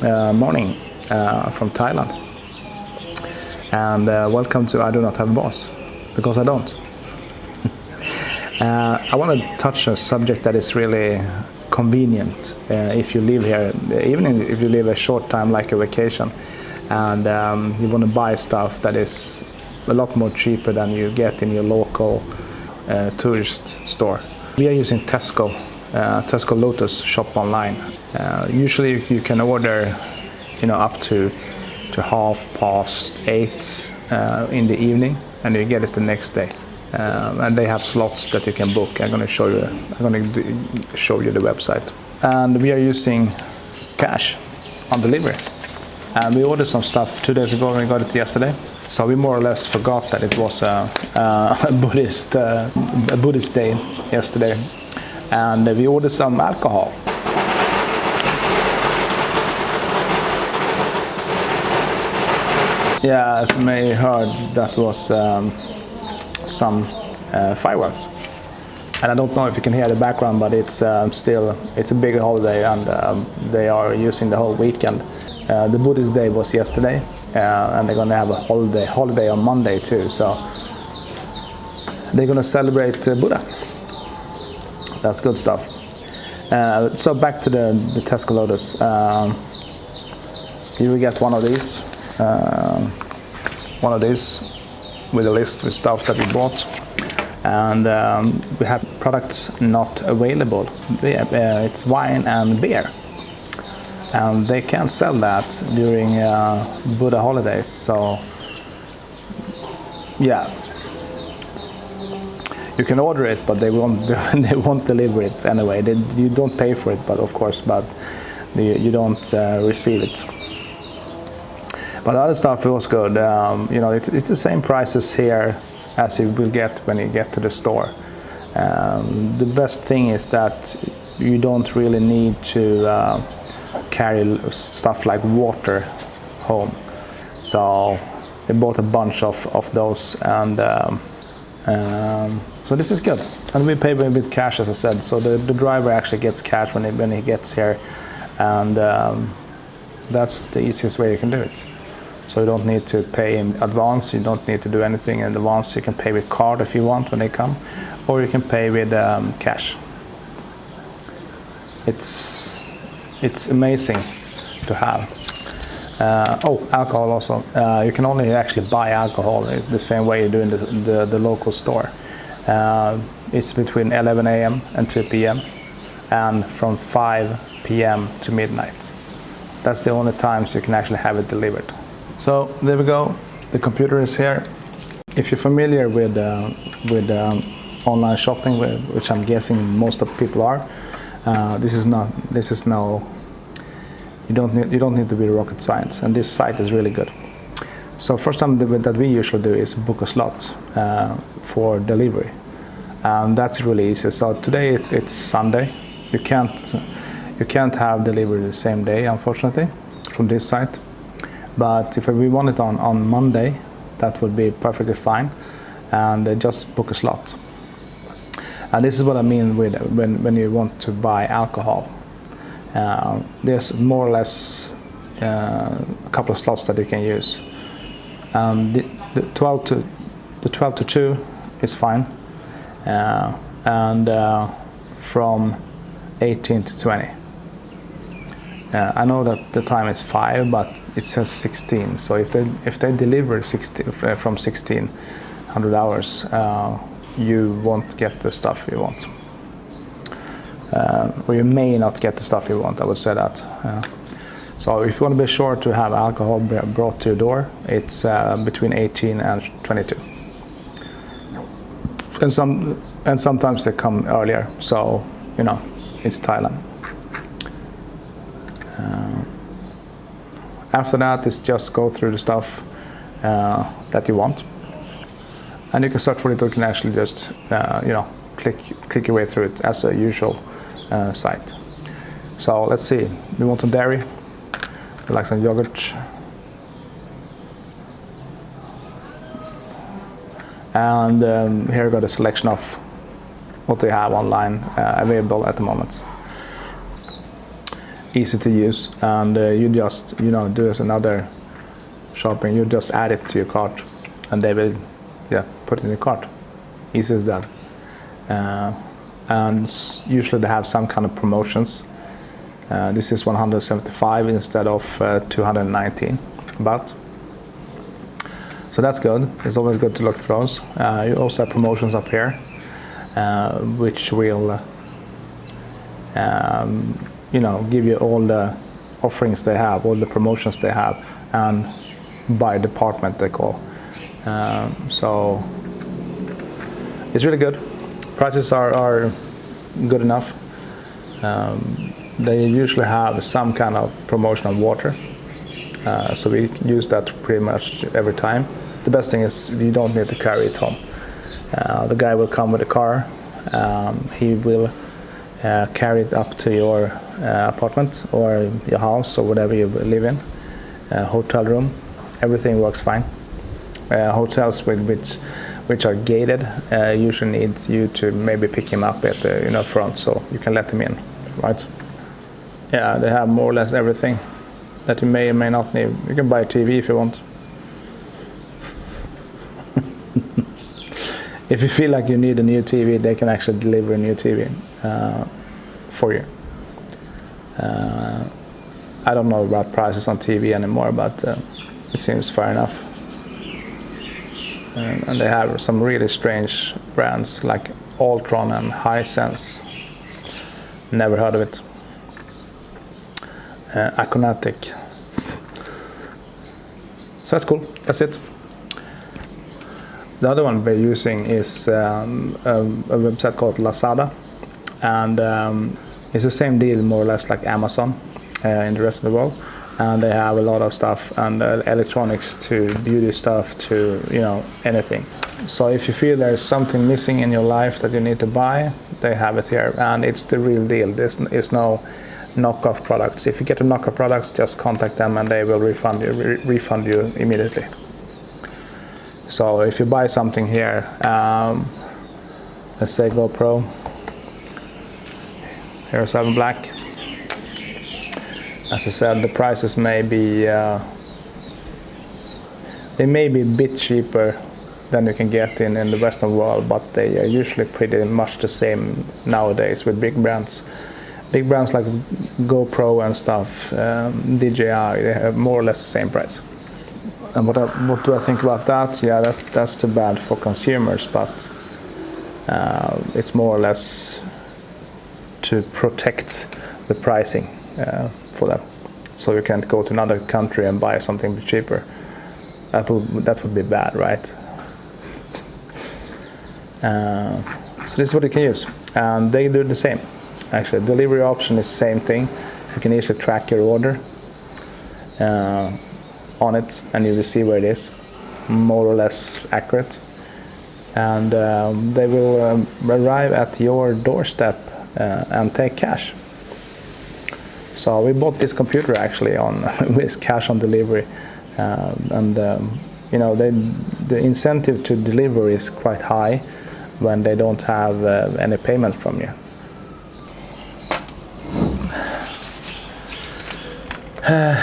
morning from Thailand, and welcome to I Do Not Have a Boss, because I don't. I want to touch a subject that is really convenient if you live here, even if you live a short time like a vacation, and you want to buy stuff that is a lot more cheaper than you get in your local tourist store. We are using Tesco Lotus shop online. Usually you can order, up to 8:30 in the evening, and you get it the next day. And they have slots that you can book. I'm going to show you the website. And we are using cash on delivery. And we ordered some stuff 2 days ago, and we got it yesterday. So we more or less forgot that it was a Buddhist day yesterday. And we ordered some alcohol. Yeah, as you may have heard, that was some fireworks. And I don't know if you can hear the background, but it's a big holiday, and they are using the whole weekend. The Buddhist day was yesterday, and they're going to have a holiday on Monday too. So they're going to celebrate Buddha. That's good stuff. So back to the Tesco Lotus. You will get one of these with a list with stuff that we bought, and we have products not available. It's wine and beer, and they can't sell that during Buddha holidays. So yeah, you can order it, but they won't deliver it anyway. You don't pay for it, but you don't receive it. But the other stuff was good. It's the same prices here as you will get when you get to the store. The best thing is that you don't really need to carry stuff like water home. So I bought a bunch of those, and so this is good. And we pay with cash, as I said. So the driver actually gets cash when he gets here, and that's the easiest way you can do it. So you don't need to pay in advance, you don't need to do anything in advance. You can pay with card if you want when they come, or you can pay with cash. It's amazing to have. Alcohol also. You can only actually buy alcohol the same way you do in the local store. It's between 11 a.m. and 2 p.m. and from 5 p.m. to midnight. That's the only times you can actually have it delivered. So there we go. The computer is here. If you're familiar with online shopping, which I'm guessing most of people are, you don't need to be rocket science, and this site is really good. So first time that we usually do is book a slot for delivery, and that's really easy. So today it's Sunday. You can't have delivery the same day, unfortunately, from this site. But if we want it on Monday, that would be perfectly fine, and just book a slot. And this is what I mean with when you want to buy alcohol. There's more or less a couple of slots that you can use. The 12 to 2 is fine, and from 18 to 20. I know that the time is 5, but it says 16. So if they deliver 16 from 1600 hours, you won't get the stuff you want, or you may not get the stuff you want. I would say that. So if you want to be sure to have alcohol brought to your door, it's between 18 and 22. And sometimes they come earlier. So it's Thailand. After that, it's just go through the stuff that you want, and you can search for it, or you can actually just click your way through it as a usual site. So let's see. We want some dairy. We like some yogurt, and here we got a selection of what they have online available at the moment. easy to use, and you just do as another shopping. You just add it to your cart, and they will put it in your cart. Easy as that. And usually they have some kind of promotions. This is 175 instead of 219 baht. So that's good. It's always good to look for those. You also have promotions up here, which will give you all the offerings they have, all the promotions they have, and by department they call. So it's really good. Prices are good enough. They usually have some kind of promotion on water, so we use that pretty much every time. The best thing is you don't need to carry it home. The guy will come with a car. He will carry it up to your apartment or your house or whatever you live in, hotel room. Everything works fine. Hotels which are gated usually need you to maybe pick him up at the front, so you can let him in, right? Yeah, they have more or less everything that you may or may not need. You can buy a TV if you want. If you feel like you need a new TV, they can actually deliver a new TV for you. I don't know about prices on TV anymore, but it seems fair enough. And they have some really strange brands like Ultron and Hisense. Never heard of it. Aconatic. So that's cool. That's it. The other one we're using is a website called Lazada, and it's the same deal more or less like Amazon in the rest of the world. And they have a lot of stuff, and electronics to beauty stuff to anything. So if you feel there's something missing in your life that you need to buy, they have it here, and it's the real deal. There's no knockoff products. If you get a knockoff products, just contact them and they will refund you immediately. So if you buy something here, let's say GoPro, here's 7 black. As I said, the prices may be they may be a bit cheaper than you can get in the Western world, but they are usually pretty much the same nowadays with big brands. Big brands like GoPro and stuff, DJI, they have more or less the same price. And what do I think about that? Yeah, that's too bad for consumers, but it's more or less to protect the pricing for them, so you can't go to another country and buy something cheaper. That would be bad, right? So this is what you can use, and they do the same. Actually, delivery option is the same thing. You can easily track your order on it, and you will see where it is, more or less accurate. And they will arrive at your doorstep and take cash. So we bought this computer actually on with cash on delivery, and the incentive to deliver is quite high when they don't have any payment from you.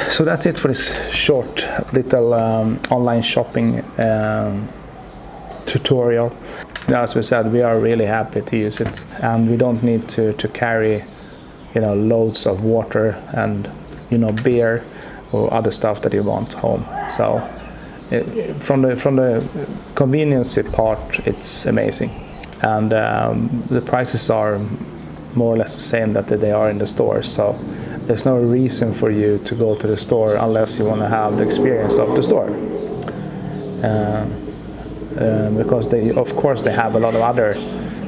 So that's it for this short little online shopping tutorial. As we said, we are really happy to use it, and we don't need to carry loads of water and beer or other stuff that you want home. So from the convenience part, it's amazing, and the prices are more or less the same that they are in the store. So there's no reason for you to go to the store unless you want to have the experience of the store. Because of course they have a lot of other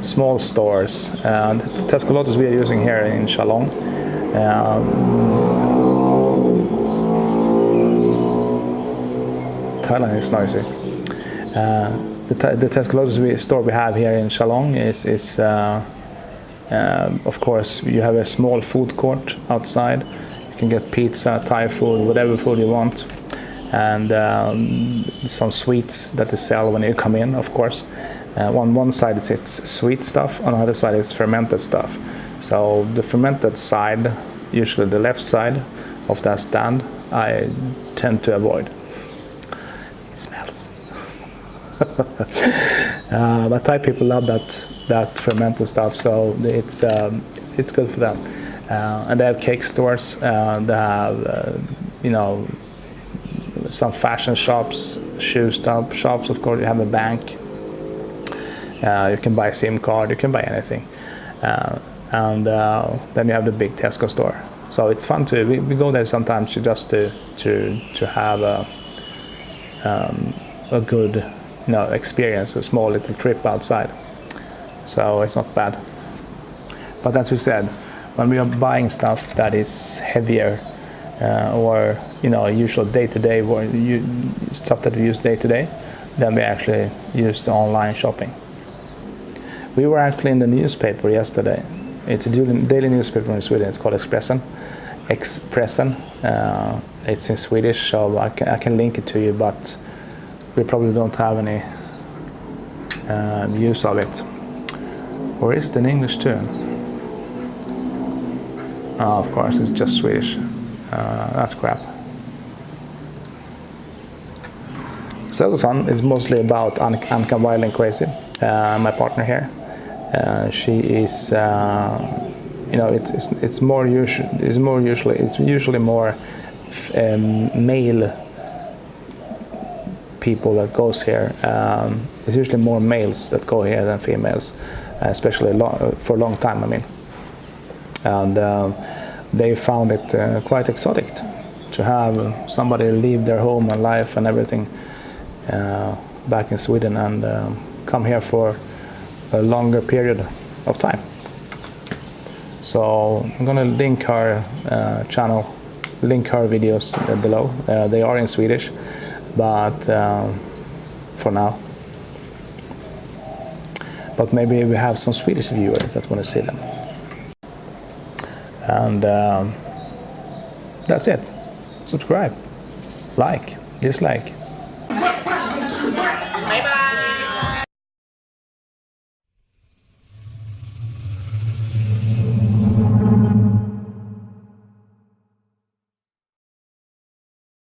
small stores. And Tesco Lotus we are using here in Chalong. Thailand is noisy. The Tesco Lotus store we have here in Chalong is of course, you have a small food court outside. You can get pizza, Thai food, whatever food you want, and some sweets that they sell when you come in, of course. On one side it's sweet stuff, on the other side it's fermented stuff. So the fermented side usually the left side of that stand I tend to avoid. It smells. But Thai people love that fermented stuff, so it's good for them. And they have cake stores. They have some fashion shops, shoe shops. Of course, you have a bank. You can buy a SIM card. You can buy anything. And then you have the big Tesco store. So it's fun to we go there sometimes just to have a good experience, a small little trip outside. So it's not bad. But as we said, when we are buying stuff that is heavier or usual day-to-day stuff that we use day-to-day, then we actually use the online shopping. We were actually in the newspaper yesterday. It's a daily newspaper in Sweden. It's called Expressen. It's in Swedish, so I can link it to you, but we probably don't have any use of it. Or is it in English too? Oh, of course, it's just Swedish. That's crap. So that was fun. It's mostly about Annika Wild and Crazy, my partner here. She is, it's usually more male people that goes here. It's usually more males that go here than females, especially for a long time. I mean, and they found it quite exotic to have somebody leave their home and life and everything back in Sweden and come here for a longer period of time. So I'm gonna link her channel, link her videos below. They are in Swedish, but for now. But maybe we have some Swedish viewers that want to see them. And that's it. Subscribe, like, dislike.